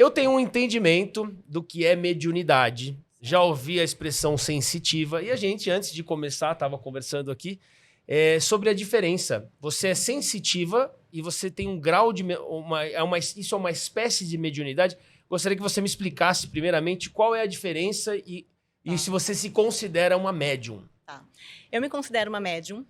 Eu tenho um entendimento do que é mediunidade. Já ouvi a expressão sensitiva. E a gente, antes de começar, estava conversando aqui sobre a diferença. Você é sensitiva e você tem um grau de... isso é uma espécie de mediunidade. Gostaria que você me explicasse, primeiramente, qual é a diferença e se você se considera uma médium. Tá. Eu me considero uma médium.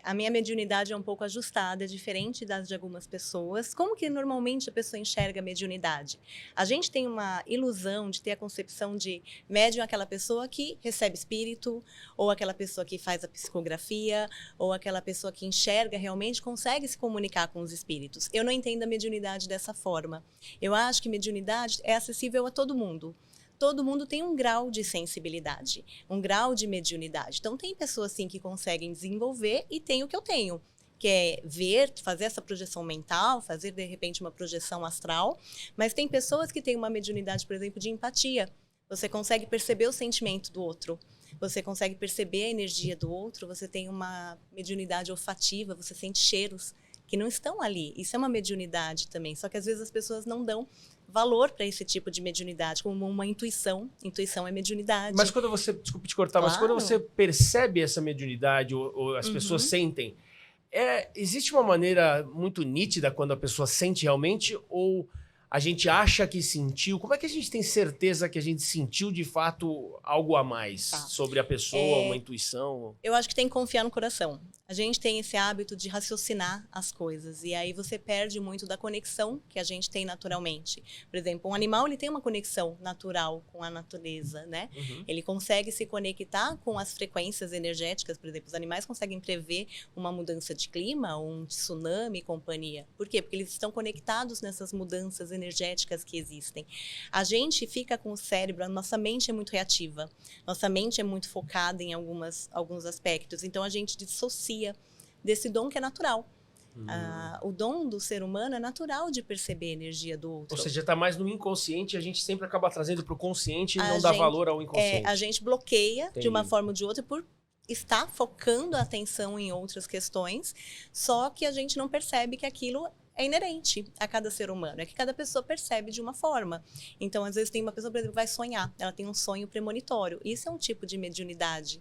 A minha mediunidade é um pouco ajustada, diferente das de algumas pessoas. Como que normalmente a pessoa enxerga a mediunidade? A gente tem uma ilusão de ter a concepção de médium aquela pessoa que recebe espírito, ou aquela pessoa que faz a psicografia, ou aquela pessoa que enxerga realmente, consegue se comunicar com os espíritos. Eu não entendo a mediunidade dessa forma. Eu acho que mediunidade é acessível a todo mundo. Todo mundo tem um grau de sensibilidade, um grau de mediunidade. Então, tem pessoas, sim, que conseguem desenvolver e tem o que eu tenho, que é ver, fazer essa projeção mental, fazer, de repente, uma projeção astral. Mas tem pessoas que têm uma mediunidade, por exemplo, de empatia. Você consegue perceber o sentimento do outro. Você consegue perceber a energia do outro. Você tem uma mediunidade olfativa, você sente cheiros que não estão ali. Isso é uma mediunidade também. Só que, às vezes, as pessoas não dão valor para esse tipo de mediunidade, como uma intuição. Intuição é mediunidade. Mas quando você, desculpe te cortar, mas quando você percebe essa mediunidade, ou as pessoas sentem, existe uma maneira muito nítida quando a pessoa sente realmente, ou a gente acha que sentiu? Como é que a gente tem certeza que a gente sentiu de fato algo a mais sobre a pessoa, uma intuição? Eu acho que tem que confiar no coração. A gente tem esse hábito de raciocinar as coisas e aí você perde muito da conexão que a gente tem naturalmente. Por exemplo, um animal ele tem uma conexão natural com a natureza, né? Ele consegue se conectar com as frequências energéticas, por exemplo, os animais conseguem prever uma mudança de clima, um tsunami e companhia. Por quê? Porque eles estão conectados nessas mudanças energéticas que existem. A gente fica com o cérebro, a nossa mente é muito reativa, nossa mente é muito focada em alguns aspectos, então a gente dissocia desse dom que é natural. O dom do ser humano é natural de perceber a energia do outro. Ou seja, está mais no inconsciente, a gente sempre acaba trazendo para o consciente e não dá valor ao inconsciente. A gente bloqueia de uma forma ou de outra por estar focando a atenção em outras questões, só que a gente não percebe que aquilo é inerente a cada ser humano, é que cada pessoa percebe de uma forma. Então, às vezes tem uma pessoa, por exemplo, que vai sonhar, ela tem um sonho premonitório. Isso é um tipo de mediunidade.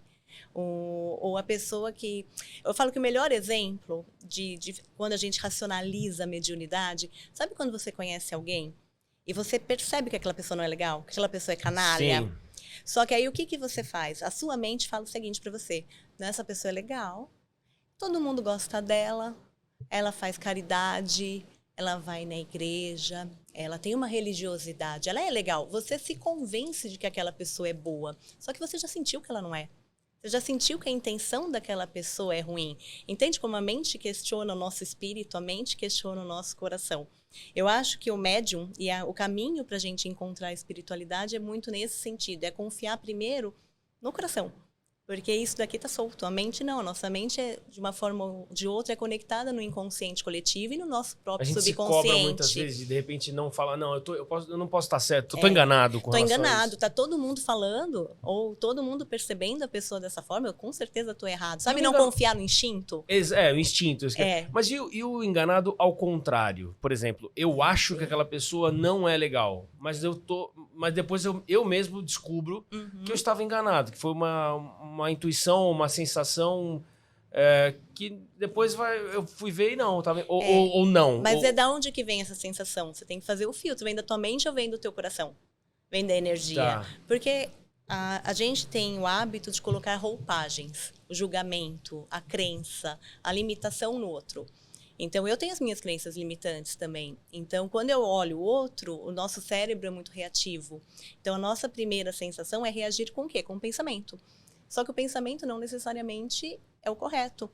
Ou a pessoa que... Eu falo que o melhor exemplo de quando a gente racionaliza a mediunidade, sabe quando você conhece alguém e você percebe que aquela pessoa não é legal, que aquela pessoa é canalha? Sim. Só que aí o que você faz? A sua mente fala o seguinte para você: essa pessoa é legal, todo mundo gosta dela, ela faz caridade, ela vai na igreja, ela tem uma religiosidade, ela é legal. Você se convence de que aquela pessoa é boa, só que você já sentiu que ela não é. Você já sentiu que a intenção daquela pessoa é ruim. Entende como a mente questiona o nosso espírito, a mente questiona o nosso coração. Eu acho que o médium e o caminho para a gente encontrar a espiritualidade é muito nesse sentido. É confiar primeiro no coração. Porque isso daqui está solto. A mente não. A nossa mente, de uma forma ou de outra, é conectada no inconsciente coletivo e no nosso próprio subconsciente. A gente se cobra muitas vezes e de repente não fala, não, eu não posso estar certo, eu estou enganado com relação a isso. Estou enganado, está todo mundo falando, ou todo mundo percebendo a pessoa dessa forma, eu com certeza estou errado. Sabe não confiar no instinto? O instinto. Mas e o enganado ao contrário? Por exemplo, eu acho que aquela pessoa não é legal, mas depois eu mesmo descubro que eu estava enganado, que foi uma intuição, uma sensação que depois eu fui ver e não, ou não. Mas é da onde que vem essa sensação? Você tem que fazer o filtro, vem da tua mente ou vem do teu coração? Vem da energia. Tá. Porque a gente tem o hábito de colocar roupagens, o julgamento, a crença, a limitação no outro. Então, eu tenho as minhas crenças limitantes também. Então, quando eu olho o outro, o nosso cérebro é muito reativo. Então, a nossa primeira sensação é reagir com o quê? Com o pensamento. Só que o pensamento não necessariamente é o correto.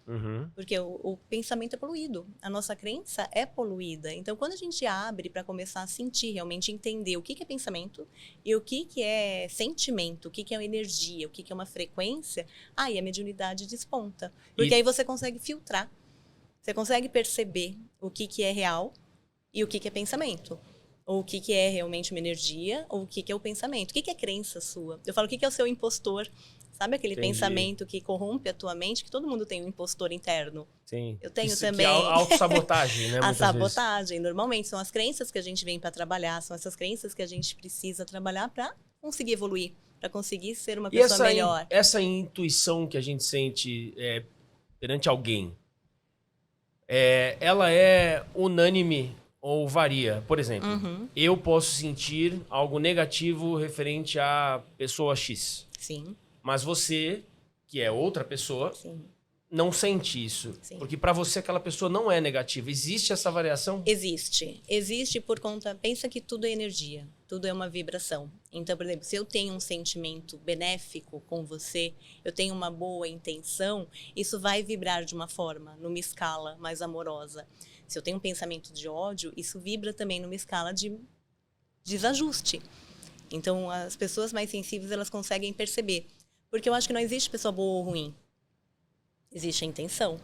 Porque o pensamento é poluído. A nossa crença é poluída. Então, quando a gente abre para começar a sentir, realmente entender o que é pensamento e o que é sentimento, o que é energia, o que é uma frequência, aí a mediunidade desponta. Porque aí você consegue filtrar. Você consegue perceber o que é real e o que é pensamento. Ou o que é realmente uma energia, ou o que é o pensamento. O que é crença sua? Eu falo, o que é o seu impostor? Sabe aquele Entendi. pensamento que corrompe a tua mente, que todo mundo tem um impostor interno? Sim. Eu tenho Isso também. Que é a autossabotagem, né? A muitas vezes. sabotagem, normalmente, são as crenças que a gente vem para trabalhar, são essas crenças que a gente precisa trabalhar para conseguir evoluir, para conseguir ser uma E pessoa melhor. essa intuição que a gente sente perante alguém, ela é unânime ou varia? Por exemplo, Uhum, eu posso sentir algo negativo referente à pessoa X, sim, mas você, que é outra pessoa, sim. não sente isso. Sim. Porque para você aquela pessoa não é negativa. Existe essa variação? Existe. Existe por conta... Pensa que tudo é energia. Tudo é uma vibração. Então, por exemplo, se eu tenho um sentimento benéfico com você, eu tenho uma boa intenção, isso vai vibrar de uma forma, numa escala mais amorosa. Se eu tenho um pensamento de ódio, isso vibra também numa escala de desajuste. Então, as pessoas mais sensíveis, elas conseguem perceber. Porque eu acho que não existe pessoa boa ou ruim. Existe a intenção.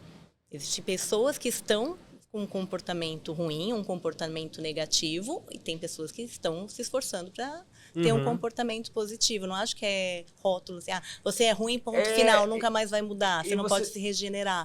Existem pessoas que estão com um comportamento ruim, um comportamento negativo, e tem pessoas que estão se esforçando para ter um comportamento positivo. Não acho que é rótulo, assim, você é ruim, ponto final, nunca mais vai mudar, você não pode se regenerar.